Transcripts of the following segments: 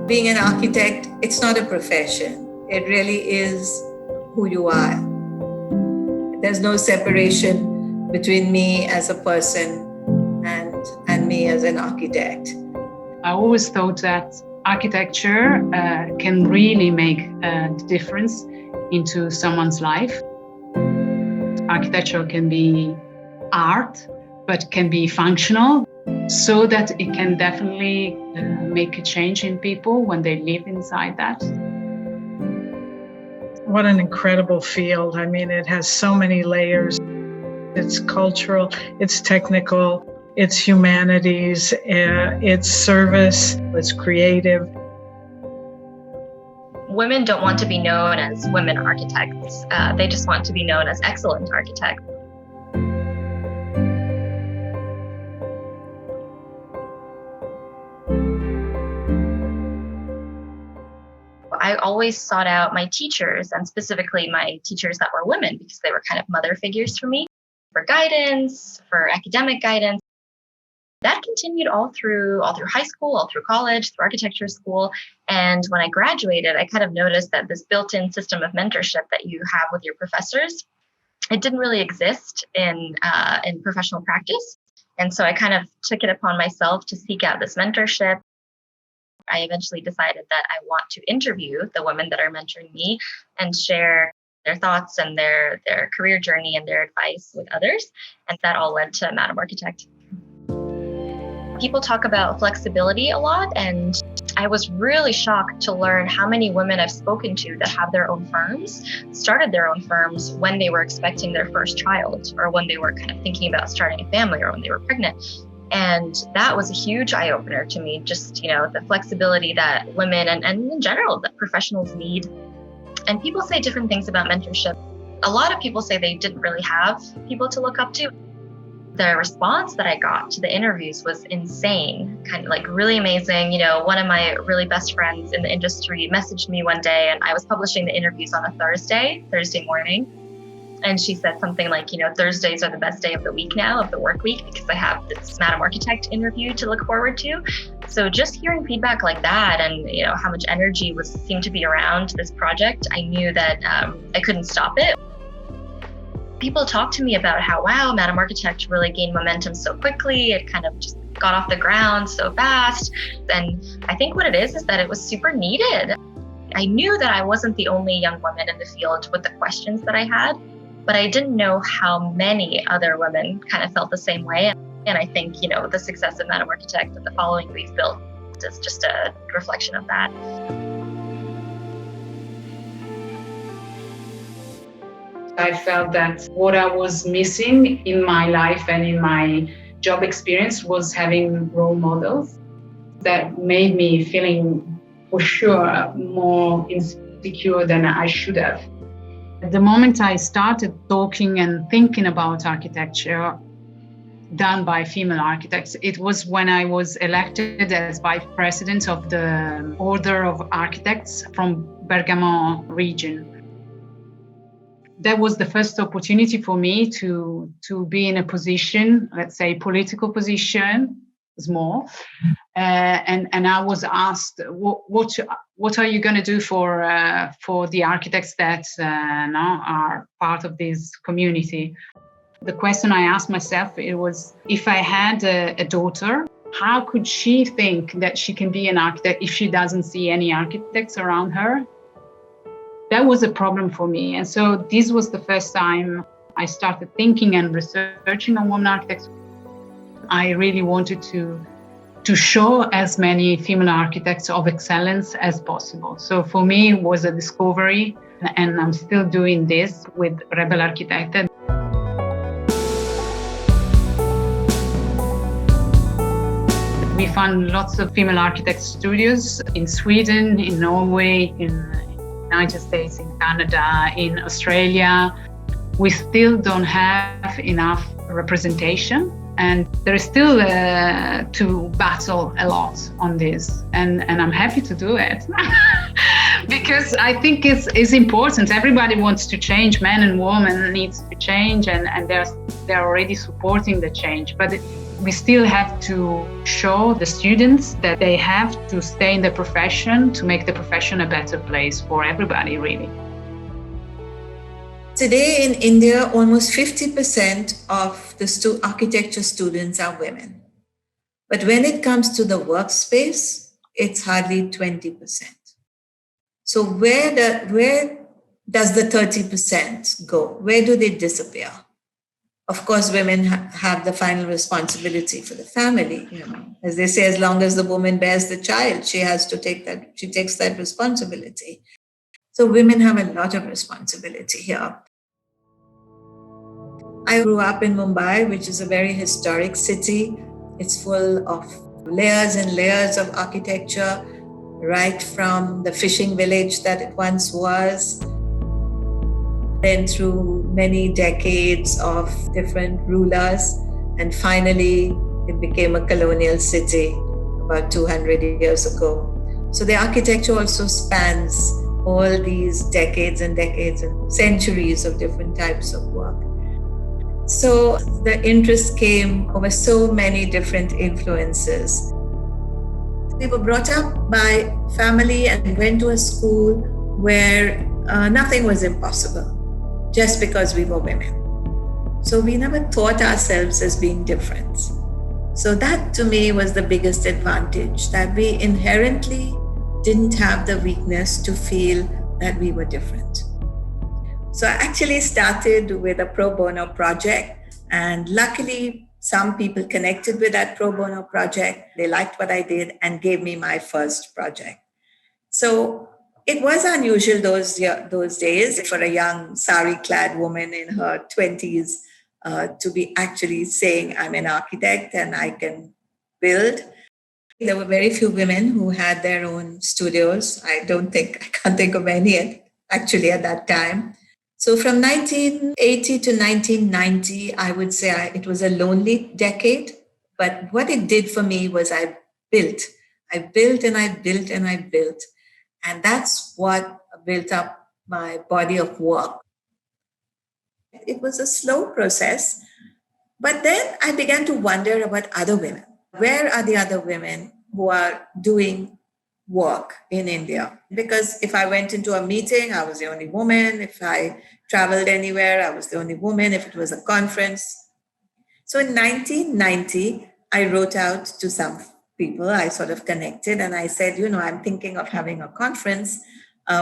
Being an architect, it's not a profession. It really is who you are. There's no separation between me as a person and me as an architect. I always thought that architecture can really make a difference into someone's life. Architecture can be art, but can be functional, so that it can definitely make a change in people when they live inside that. What an incredible field. I mean, it has so many layers. It's cultural, it's technical, it's humanities, it's service, it's creative. Women don't want to be known as women architects. They just want to be known as excellent architects. I always sought out my teachers, and specifically my teachers that were women, because they were kind of mother figures for me, for guidance, for academic guidance. That continued all through high school, all through college, through architecture school. And when I graduated, I kind of noticed that this built-in system of mentorship that you have with your professors, it didn't really exist in professional practice. And so I kind of took it upon myself to seek out this mentorship. I eventually decided that I want to interview the women that are mentoring me and share their thoughts and their career journey and their advice with others. And that all led to Madam Architect. People talk about flexibility a lot, and I was really shocked to learn how many women I've spoken to that have their own firms, started their own firms when they were expecting their first child, or when they were kind of thinking about starting a family, or when they were pregnant. And that was a huge eye-opener to me, just, the flexibility that women and in general that professionals need. And people say different things about mentorship. A lot of people say they didn't really have people to look up to. The response that I got to the interviews was insane, kind of like really amazing. One of my really best friends in the industry messaged me one day, and I was publishing the interviews on a Thursday morning. And she said something like, Thursdays are the best day of the week now, of the work week, because I have this Madam Architect interview to look forward to. So just hearing feedback like that, and how much energy seemed to be around this project, I knew that I couldn't stop it. People talk to me about how, wow, Madam Architect really gained momentum so quickly. It kind of just got off the ground so fast. And I think what it is that it was super needed. I knew that I wasn't the only young woman in the field with the questions that I had, but I didn't know how many other women kind of felt the same way. And I think, the success of Madam Architect and the following we've built is just a reflection of that. I felt that what I was missing in my life and in my job experience was having role models that made me feeling, for sure, more insecure than I should have. The moment I started talking and thinking about architecture done by female architects, it was when I was elected as vice president of the Order of Architects from Bergamo region. That was the first opportunity for me to be in a position, let's say political position, small, and I was asked, what are you going to do for the architects that now are part of this community? The question I asked myself, it was, if I had a daughter, how could she think that she can be an architect if she doesn't see any architects around her? That was a problem for me. And so this was the first time I started thinking and researching on women architects. I really wanted to show as many female architects of excellence as possible. So for me, it was a discovery, and I'm still doing this with Rebel Architect. We found lots of female architect studios in Sweden, in Norway, in United States, in Canada, in Australia. We still don't have enough representation, and there is still to battle a lot on this, and I'm happy to do it because I think it's important. Everybody wants to change, men and women needs to change, and they're already supporting the change, but We still have to show the students that they have to stay in the profession to make the profession a better place for everybody, really. Today in India, almost 50% of the architecture students are women. But when it comes to the workspace, it's hardly 20%. So where does the 30% go? Where do they disappear? Of course, women have the final responsibility for the family. As they say, as long as the woman bears the child, she takes that responsibility. So women have a lot of responsibility here. I grew up in Mumbai, which is a very historic city. It's full of layers and layers of architecture, right from the fishing village that it once was, then through many decades of different rulers, and finally it became a colonial city about 200 years ago. So the architecture also spans all these decades and centuries of different types of work. So the interest came over so many different influences. We were brought up by family and went to a school where nothing was impossible just because we were women. So we never thought ourselves as being different. So that to me was the biggest advantage, that we inherently didn't have the weakness to feel that we were different. So I actually started with a pro bono project, and luckily some people connected with that pro bono project. They liked what I did and gave me my first project. So it was unusual those days for a young sari-clad woman in her 20s to be actually saying, I'm an architect and I can build. There were very few women who had their own studios. I can't think of any actually at that time. So from 1980 to 1990, I would say it was a lonely decade. But what it did for me was I built and I built and I built. And that's what built up my body of work. It was a slow process. But then I began to wonder about other women. Where are the other women who are doing work in India? Because if I went into a meeting, I was the only woman. If I traveled anywhere, I was the only woman. If it was a conference. So in 1990, I wrote out to some people. I sort of connected and I said, I'm thinking of having a conference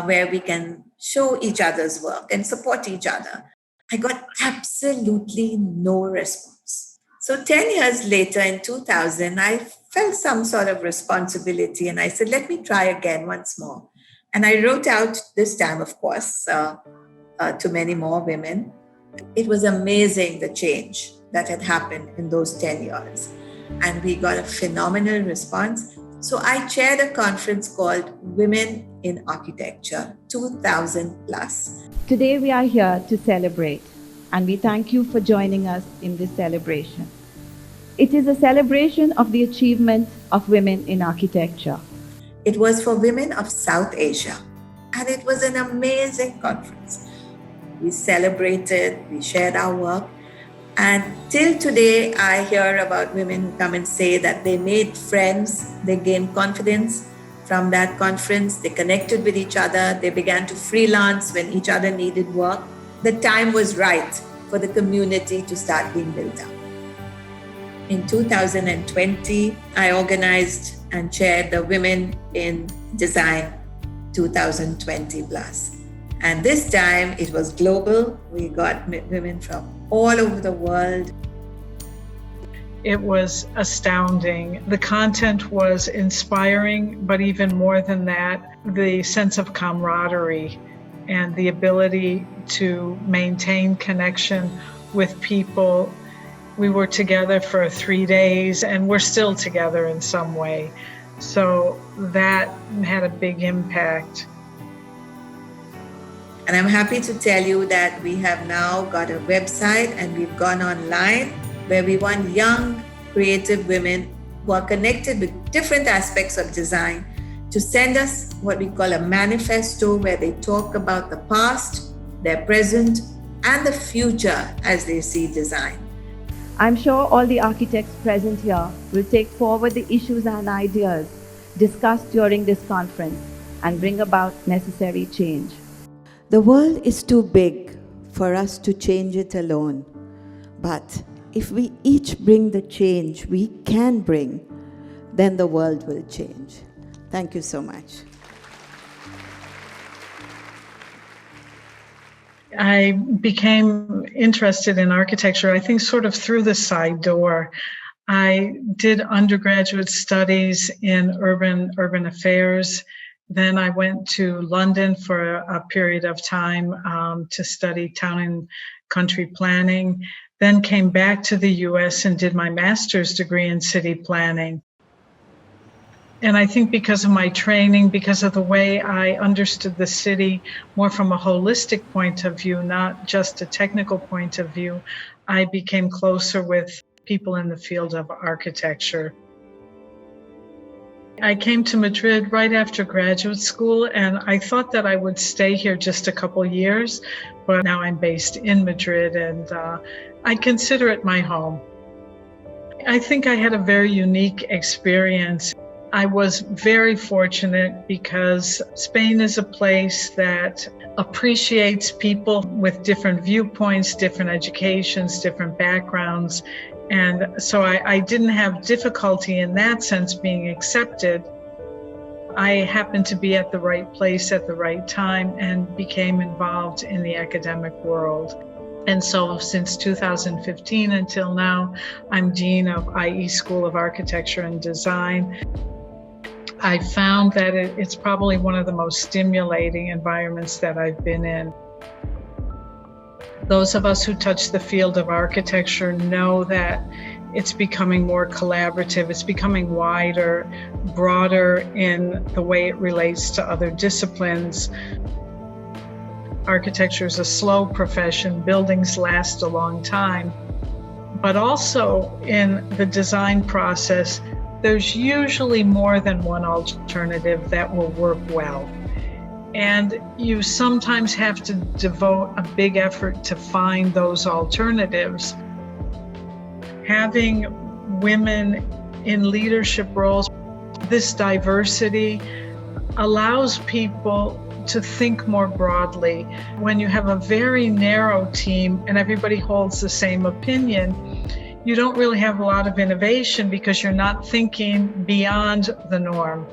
where we can show each other's work and support each other. I got absolutely no response. So 10 years later, in 2000, I felt some sort of responsibility and I said, let me try again once more. And I wrote out this time, of course, to many more women. It was amazing, the change that had happened in those 10 years. And we got a phenomenal response. So I chaired a conference called Women in Architecture, 2000 plus. Today we are here to celebrate, and we thank you for joining us in this celebration. It is a celebration of the achievement of women in architecture. It was for women of South Asia, and it was an amazing conference. We celebrated, we shared our work, and till today, I hear about women who come and say that they made friends, they gained confidence from that conference, they connected with each other, they began to freelance when each other needed work. The time was right for the community to start being built up. In 2020, I organized and chaired the Women in Design 2020 plus. And this time it was global. We got women from all over the world. It was astounding. The content was inspiring, but even more than that, the sense of camaraderie and the ability to maintain connection with people. We were together for 3 days and we're still together in some way. So that had a big impact. And I'm happy to tell you that we have now got a website and we've gone online where we want young, creative women who are connected with different aspects of design to send us what we call a manifesto where they talk about the past, their present, and the future as they see design. I'm sure all the architects present here will take forward the issues and ideas discussed during this conference and bring about necessary change. The world is too big for us to change it alone. But if we each bring the change we can bring, then the world will change. Thank you so much. I became interested in architecture, I think, sort of through the side door. I did undergraduate studies in urban affairs. Then I went to London for a period of time to study town and country planning. Then came back to the US and did my master's degree in city planning. And I think because of my training, because of the way I understood the city more from a holistic point of view, not just a technical point of view, I became closer with people in the field of architecture. I came to Madrid right after graduate school, and I thought that I would stay here just a couple years, but now I'm based in Madrid, and I consider it my home. I think I had a very unique experience. I was very fortunate because Spain is a place that appreciates people with different viewpoints, different educations, different backgrounds. And so I didn't have difficulty in that sense being accepted. I happened to be at the right place at the right time and became involved in the academic world. And so since 2015 until now, I'm Dean of IE School of Architecture and Design. I found that it's probably one of the most stimulating environments that I've been in. Those of us who touch the field of architecture know that it's becoming more collaborative, it's becoming wider, broader in the way it relates to other disciplines. Architecture is a slow profession, buildings last a long time, but also in the design process, there's usually more than one alternative that will work well. And you sometimes have to devote a big effort to find those alternatives. Having women in leadership roles, this diversity allows people to think more broadly. When you have a very narrow team and everybody holds the same opinion, you don't really have a lot of innovation because you're not thinking beyond the norm.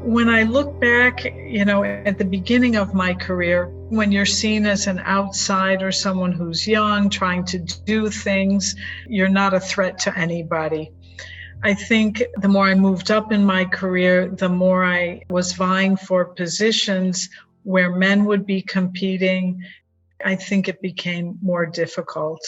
When I look back, at the beginning of my career, when you're seen as an outsider, someone who's young, trying to do things, you're not a threat to anybody. I think the more I moved up in my career, the more I was vying for positions where men would be competing. I think it became more difficult.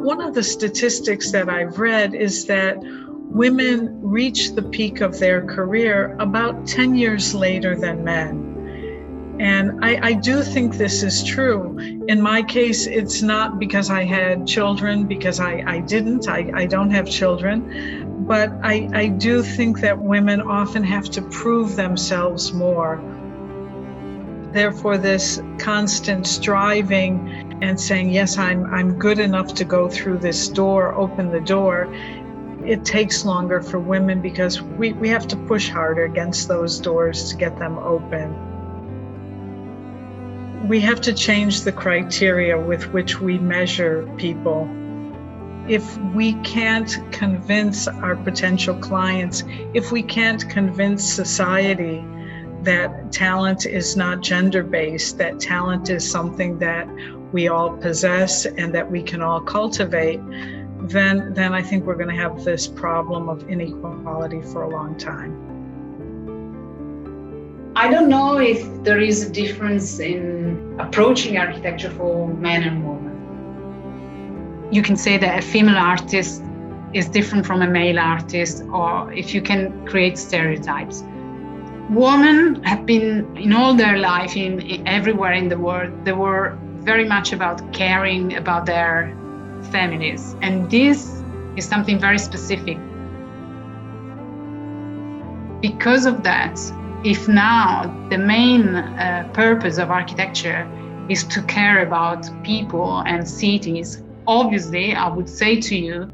One of the statistics that I've read is that women reach the peak of their career about 10 years later than men. And I do think this is true. In my case, it's not because I had children, because I didn't. I don't have children. But I do think that women often have to prove themselves more. Therefore, this constant striving and saying, yes, I'm good enough to go through this door, open the door, it takes longer for women because we have to push harder against those doors to get them open. We have to change the criteria with which we measure people. If we can't convince our potential clients, if we can't convince society that talent is not gender-based, that talent is something that we all possess and that we can all cultivate, then I think we're going to have this problem of inequality for a long time. I don't know if there is a difference in approaching architecture for men and women. You can say that a female artist is different from a male artist, or if you can create stereotypes. Women have been, in all their life, everywhere in the world, they were very much about caring about their families. And this is something very specific. Because of that, If now the main purpose of architecture is to care about people and cities, obviously I would say to you,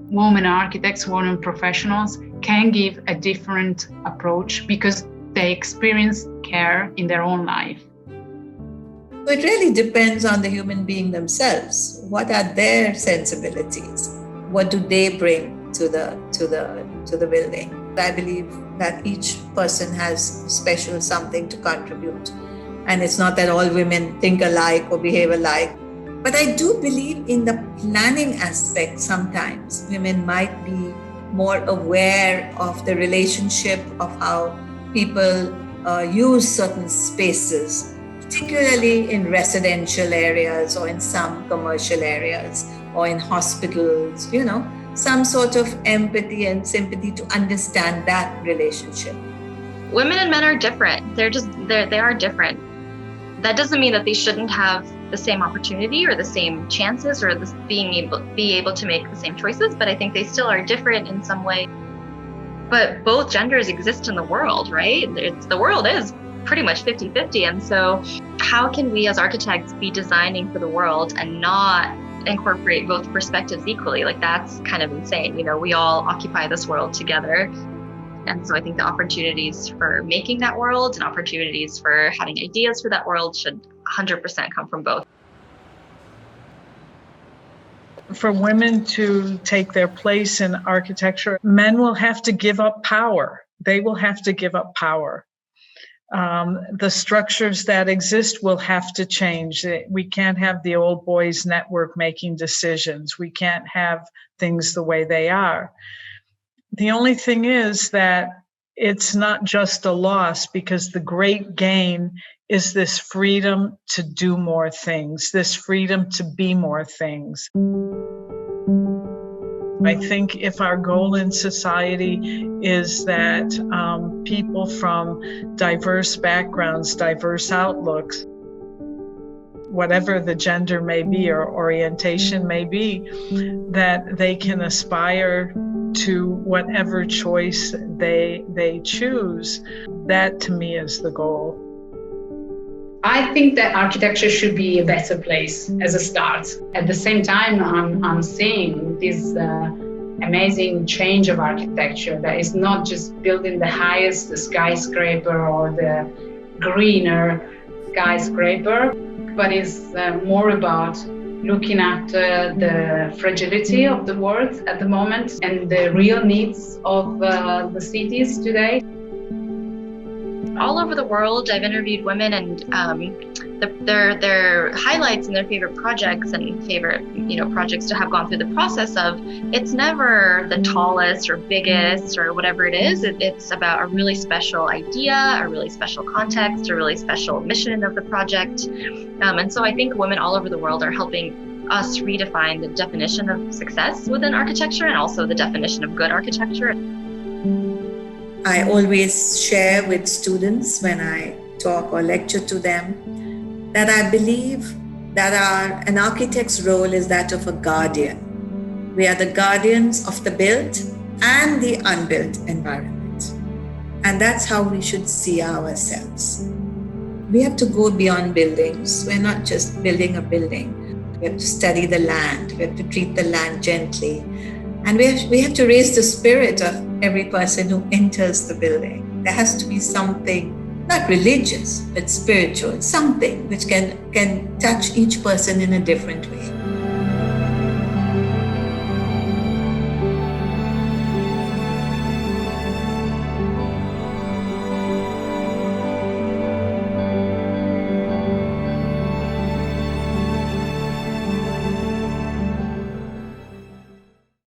women architects, women professionals can give a different approach because they experience care in their own life. So it really depends on the human being themselves. What are their sensibilities? What do they bring to the building? I believe that each person has special something to contribute. And it's not that all women think alike or behave alike. But I do believe in the planning aspect sometimes. Women might be more aware of the relationship of how people use certain spaces, particularly in residential areas or in some commercial areas or in hospitals, some sort of empathy and sympathy to understand that relationship. Women and men are different. They are different. That doesn't mean that they shouldn't have the same opportunity or the same chances or be able to make the same choices, but I think they still are different in some way. But both genders exist in the world, right? The world is pretty much 50-50. And so how can we as architects be designing for the world and not incorporate both perspectives equally? Like, that's kind of insane. We all occupy this world together. And so I think the opportunities for making that world and opportunities for having ideas for that world should 100% come from both. For women to take their place in architecture, men will have to give up power. They will have to give up power. The structures that exist will have to change. We can't have the old boys network making decisions. We can't have things the way they are. The only thing is that it's not just a loss, because the great gain is this freedom to do more things, this freedom to be more things. I think if our goal in society is that people from diverse backgrounds, diverse outlooks, whatever the gender may be or orientation may be, that they can aspire to whatever choice they choose, that to me is the goal. I think that architecture should be a better place as a start. At the same time, I'm seeing this amazing change of architecture that is not just building the highest skyscraper or the greener skyscraper, but is more about looking after the fragility of the world at the moment and the real needs of the cities today. All over the world, I've interviewed women, and their highlights and their favorite projects and favorite projects to have gone through the process of, it's never the tallest or biggest or whatever it is. It's about a really special idea, a really special context, a really special mission of the project. And so I think women all over the world are helping us redefine the definition of success within architecture and also the definition of good architecture. I always share with students when I talk or lecture to them that I believe that an architect's role is that of a guardian. We are the guardians of the built and the unbuilt environment. And that's how we should see ourselves. We have to go beyond buildings. We're not just building a building. We have to study the land. We have to treat the land gently. And we have to raise the spirit of every person who enters the building. There has to be something, not religious, but spiritual, something which can touch each person in a different way.